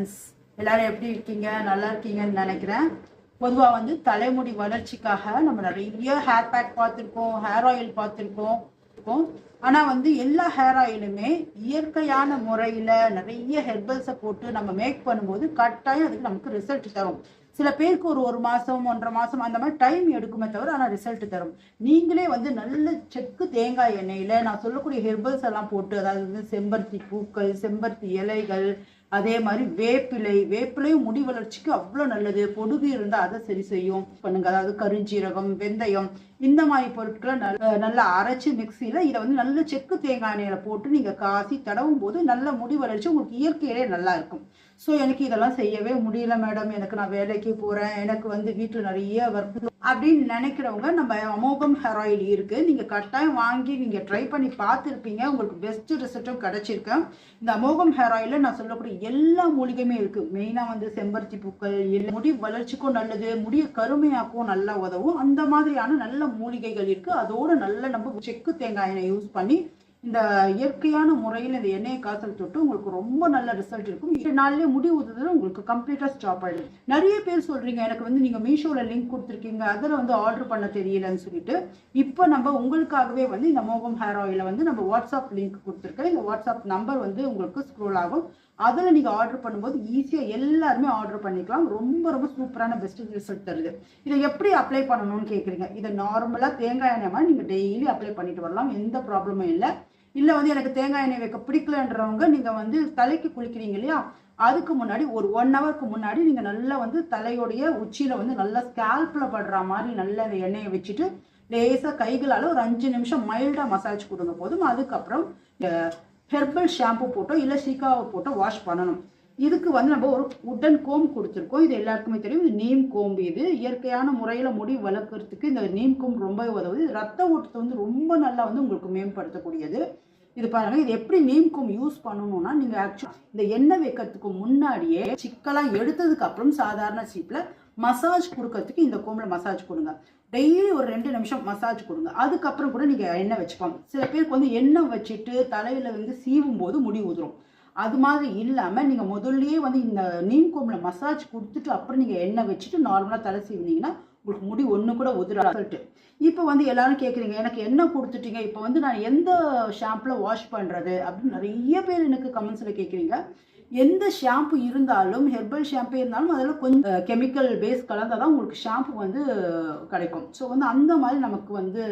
Friends, எல்லாரும் எப்படி இருக்கீங்க? நல்லா இருக்கீங்கன்னு நினைக்கிறேன். பொதுவாக வந்து தலைமுடி வளர்ச்சிக்காக நம்ம நிறைய ஹேர் பேக் பார்த்துருக்கோம், ஹேர் ஆயில் பார்த்துருக்கோம். ஆனால் வந்து எல்லா ஹேர் ஆயிலுமே இயற்கையான முறையில் நிறைய ஹெர்பல்ஸை போட்டு நம்ம மேக் பண்ணும்போது கட்டாயம் அதுக்கு நமக்கு ரிசல்ட் தரும். சில பேருக்கு ஒரு மாதம் 1.5 மாதம் அந்த மாதிரி டைம் எடுக்குமே தவிர ஆனால் ரிசல்ட் தரும். நீங்களே வந்து நல்ல செக்கு தேங்காய் எண்ணெயில் நான் சொல்லக்கூடிய ஹெர்பல்ஸ் எல்லாம் போட்டு, அதாவது வந்து செம்பருத்தி பூக்கள், செம்பருத்தி இலைகள், அதே மாதிரி வேப்பிலையும் முடி வளர்ச்சிக்கு அவ்வளோ நல்லது. பொடுகு இருந்தால் அதை சரி செய்யும் பண்ணுங்க. அதாவது கருஞ்சீரகம், வெந்தயம், இந்த மாதிரி பொருட்களை நல்லா அரைச்சி மிக்சியில் இதை வந்து நல்ல செக்கு தேங்காய் எண்ணெயில் போட்டு நீங்கள் காசி தடவும் போது நல்ல முடி வளர்ச்சி உங்களுக்கு இயற்கையிலே நல்லா இருக்கும். ஸோ எனக்கு இதெல்லாம் செய்யவே முடியல மேடம், எனக்கு நான் வேலைக்கு போகிறேன், எனக்கு வந்து வீட்டில் நிறைய ஒர்க் அப்படின்னு நினைக்கிறவங்க நம்ம அமோகம் ஹேர் ஆயில் இருக்குது. நீங்கள் கட்டாயம் வாங்கி நீங்கள் ட்ரை பண்ணி பார்த்துருப்பீங்க, உங்களுக்கு பெஸ்ட் ரிசல்ட்டும் கிடச்சிருக்கேன். இந்த அமோகம் ஹேர் ஆயிலில் நான் சொல்லக்கூடிய எல்லா மூலிகையுமே இருக்குது. மெயினாக வந்து செம்பருத்தி பூக்கள் முடி வளர்ச்சிக்கும் நல்லது, முடிய கருமையாக்கும் நல்லா உதவும். அந்த மாதிரியான நல்ல மூலிகைகள் இருக்குது. அதோடு நல்ல நம்ம செக்கு தேங்காய் எண்ணெய் யூஸ் பண்ணி இந்த இயற்கையான முறையில் இந்த எண்ணெயை காய்ச்சல் தொட்டு உங்களுக்கு ரொம்ப நல்ல ரிசல்ட் இருக்கும். 2 நாள்லேயே முடி ஊதுதல் உங்களுக்கு கம்ப்ளீட்டாக ஸ்டாப் ஆகிடும். நிறைய பேர் சொல்கிறீங்க எனக்கு வந்து நீங்கள் மீஷோவில் லிங்க் கொடுத்துருக்கீங்க, அதில் வந்து ஆர்டர் பண்ண தெரியலன்னு சொல்லிட்டு. இப்போ நம்ம உங்களுக்காகவே வந்து இந்த அமோகம் ஹேர் ஆயிலை வந்து நம்ம வாட்ஸ்அப் லிங்க் கொடுத்துருக்கேன். இந்த வாட்ஸ்அப் நம்பர் வந்து உங்களுக்கு ஸ்க்ரோல் ஆகும். அதில் நீங்கள் ஆர்டர் பண்ணும்போது ஈஸியாக எல்லாருமே ஆர்டர் பண்ணிக்கலாம். ரொம்ப ரொம்ப சூப்பரான பெஸ்ட் ரிசல்ட் தருது. இதை எப்படி அப்ளை பண்ணணும்னு கேட்குறீங்க. இதை நார்மலாக தேங்காய் எண்ணெய் மாதிரி நீங்கள் டெய்லி அப்ளை பண்ணிட்டு வரலாம், எந்த ப்ராப்ளமும் இல்லை. இல்லை வந்து எனக்கு தேங்காய் எண்ணெய் வைக்க பிடிக்கலன்றவங்க நீங்கள் வந்து தலைக்கு குளிக்கிறீங்க இல்லையா, அதுக்கு முன்னாடி ஒரு 1 ஹவருக்கு முன்னாடி நீங்கள் நல்லா வந்து தலையோடைய உச்சியில் வந்து நல்லா ஸ்கேல்பில் படுற மாதிரி நல்லா அந்த எண்ணெயை வச்சுட்டு லேசாக கைகளால் ஒரு 5 நிமிஷம் மைல்டாக மசாஜ் கொடுங்க போதும். அதுக்கப்புறம் ஹெர்பல் ஷாம்பு போட்டோ இல்லை சீக்காவை போட்டோ வாஷ் பண்ணணும். இதுக்கு வந்து நம்ம ஒரு உட்டன் கோம்பு கொடுத்துருக்கோம். இது எல்லாருக்குமே தெரியும். இது நீம் கோம்பு. இது இயற்கையான முறையில் முடி வளர்க்குறதுக்கு இந்த நீம் கோம்பு ரொம்ப உதவுது. ரத்த ஓட்டத்தை வந்து ரொம்ப நல்லா வந்து உங்களுக்கு மேம்படுத்தக்கூடியது. இது பாருங்க, இது எப்படி நீம் கோம்பு யூஸ் பண்ணணும்னா, நீங்கள் ஆக்சுவலி இந்த எண்ணெய் வைக்கிறதுக்கு முன்னாடியே சிக்கலாக எடுத்ததுக்கு அப்புறம் சாதாரண சீப்பில் மசாஜ் கொடுக்கறதுக்கு இந்த கோம்பில் மசாஜ் கொடுங்க. டெய்லி ஒரு 2 நிமிஷம் மசாஜ் கொடுங்க. அதுக்கப்புறம் கூட நீங்கள் எண்ணெய் வச்சுக்கோங்க. சில பேருக்கு வந்து எண்ணெய் வச்சுட்டு தலையில் வந்து சீவும் போது முடி உதிரும். அது மாதிரி இல்லாமல் நீங்கள் முதல்லையே வந்து இந்த நீம் கோம்பில் மசாஜ் கொடுத்துட்டு அப்புறம் நீங்கள் எண்ணெய் வச்சுட்டு நார்மலாக தலை சீவினீங்கன்னா உங்களுக்கு முடி ஒன்று கூட உதிராட்டு. இப்போ வந்து எல்லாரும் கேட்குறீங்க, எனக்கு எண்ணெய் கொடுத்துட்டீங்க, இப்போ வந்து நான் எந்த ஷாம்பில் வாஷ் பண்ணுறது அப்படின்னு நிறைய பேர் எனக்கு கமெண்ட்ஸில் கேட்குறீங்க. எந்த ஷாம்பு இருந்தாலும், ஹெர்பல் ஷாம்பு இருந்தாலும் அதில் கொஞ்சம் கெமிக்கல் பேஸ் கலந்தால் தான் உங்களுக்கு ஷாம்பு வந்து கிடைக்கும். ஸோ வந்து அந்த மாதிரி நமக்கு வந்து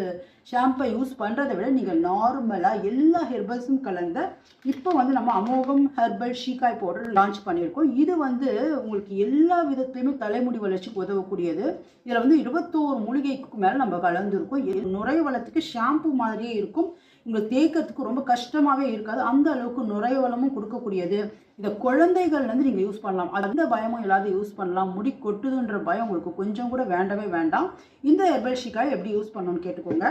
ஷாம்பை யூஸ் பண்ணுறதை விட நீங்கள் நார்மலாக எல்லா ஹெர்பல்ஸும் கலந்த இப்போ வந்து நம்ம அமோகம் ஹெர்பல் ஷீக்காய் பவுடர் லான்ச் பண்ணியிருக்கோம். இது வந்து உங்களுக்கு எல்லா விதத்துலையுமே தலைமுடி வளர்ச்சிக்கு உதவக்கூடியது. இதில் வந்து 21 மூலிகைக்கு மேலே நம்ம கலந்துருக்கோம். நுரைய வளத்துக்கு ஷாம்பு மாதிரியே இருக்கும். உங்களுக்கு தேய்க்கிறதுக்கு ரொம்ப கஷ்டமாகவே இருக்காது. அந்த அளவுக்கு நுரைய வளமும் கொடுக்கக்கூடியது. இதை குழந்தைகள் வந்து நீங்கள் யூஸ் பண்ணலாம். அந்த பயமும் இல்லாத யூஸ் பண்ணலாம். முடி கொட்டுதுன்ற பயம் உங்களுக்கு கொஞ்சம் கூட வேண்டவே வேண்டாம். இந்த ஹெர்பல் ஷீக்காய் எப்படி யூஸ் பண்ணணும்னு கேட்டுக்கோங்க.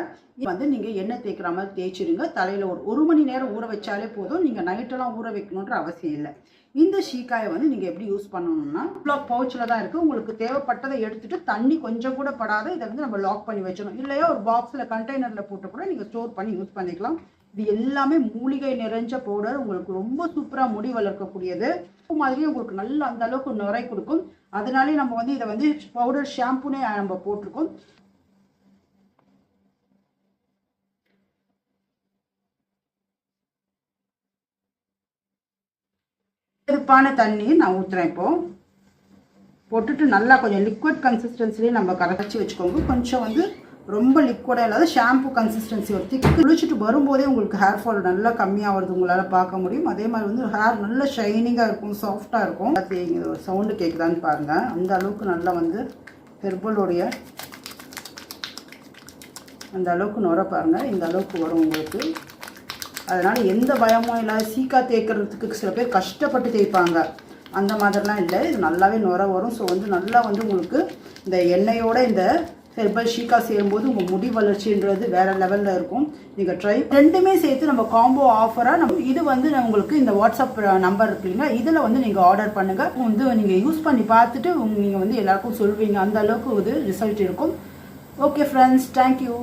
வந்து நீங்கள் எண்ணெய் தேய்க்கிற மாதிரி தேய்ச்சிடுங்க. தலையில் ஒரு மணி நேரம் ஊற வச்சாலே போதும். நீங்கள் நைட்டெல்லாம் ஊற வைக்கணுன்ற அவசியம் இல்லை. இந்த ஷீக்காயை வந்து நீங்கள் எப்படி யூஸ் பண்ணணும்னா, பவுச்சில் தான் இருக்குது. உங்களுக்கு தேவைப்பட்டதை எடுத்துகிட்டு தண்ணி கொஞ்சம் கூட படாத இதை வந்து நம்ம லாக் பண்ணி வச்சிடணும். இல்லையா ஒரு பாக்ஸில் கண்டெய்னரில் போட்டு கூட நீங்கள் ஸ்டோர் பண்ணி யூஸ் பண்ணிக்கலாம். இது எல்லாமே மூலிகை நிறைஞ்ச பவுடர். உங்களுக்கு ரொம்ப சூப்பராக முடி வளர்க்கக்கூடியது. மாதிரியே உங்களுக்கு நல்ல அந்த அளவுக்கு நுரை கொடுக்கும். அதனாலே நம்ம வந்து இதை வந்து பவுடர் ஷாம்புனே நம்ம போட்டிருக்கோம். வெதுப்பான தண்ணியை நான் ஊற்றுறேன். இப்போ போட்டுட்டு நல்லா கொஞ்சம் லிக்விட் கன்சிஸ்டன்சிலேயே நம்ம கரைச்சி வச்சுக்கோங்க. கொஞ்சம் வந்து ரொம்ப லிக்விடாக இல்லாத ஷாம்பு கன்சிஸ்டன்சி ஒரு திக்கு. குளிச்சுட்டு வரும்போதே உங்களுக்கு ஹேர் ஃபால் நல்லா கம்மியாக வருது, உங்களால் பார்க்க முடியும். அதே மாதிரி வந்து ஹேர் நல்லா ஷைனிங்காக இருக்கும், சாஃப்டாக இருக்கும். ஒரு சவுண்டு கேட்குதான்னு பாருங்கள். அந்த அளவுக்கு நல்லா வந்து ஹெர்பலோடைய அந்த அளவுக்கு நுர பாருங்கள், இந்த அளவுக்கு வரும் உங்களுக்கு. அதனால் எந்த பயமும் இல்லாத சீக்கா தேய்க்கிறதுக்கு சில பேர் கஷ்டப்பட்டு தேய்ப்பாங்க, அந்த மாதிரிலாம் இல்லை. இது நல்லாவே நுர வரும். ஸோ வந்து நல்லா வந்து உங்களுக்கு இந்த எண்ணெயோட இந்த ஹெர்பல் ஷீக்கா சேரும்போது உங்கள் முடி வளர்ச்சின்றது வேறு லெவலில் இருக்கும். நீங்கள் ட்ரை ரெண்டுமே சேர்த்து நம்ம காம்போ ஆஃபராக இது வந்து உங்களுக்கு இந்த வாட்ஸ்அப் நம்பர் இருக்குங்க, இதில் வந்து நீங்கள் ஆர்டர் பண்ணுங்கள். வந்து நீங்கள் யூஸ் பண்ணி பார்த்துட்டு நீங்கள் வந்து எல்லாருக்கும் சொல்வீங்க, அந்த அளவுக்கு இது ரிசல்ட் இருக்கும். Okay friends, thank you.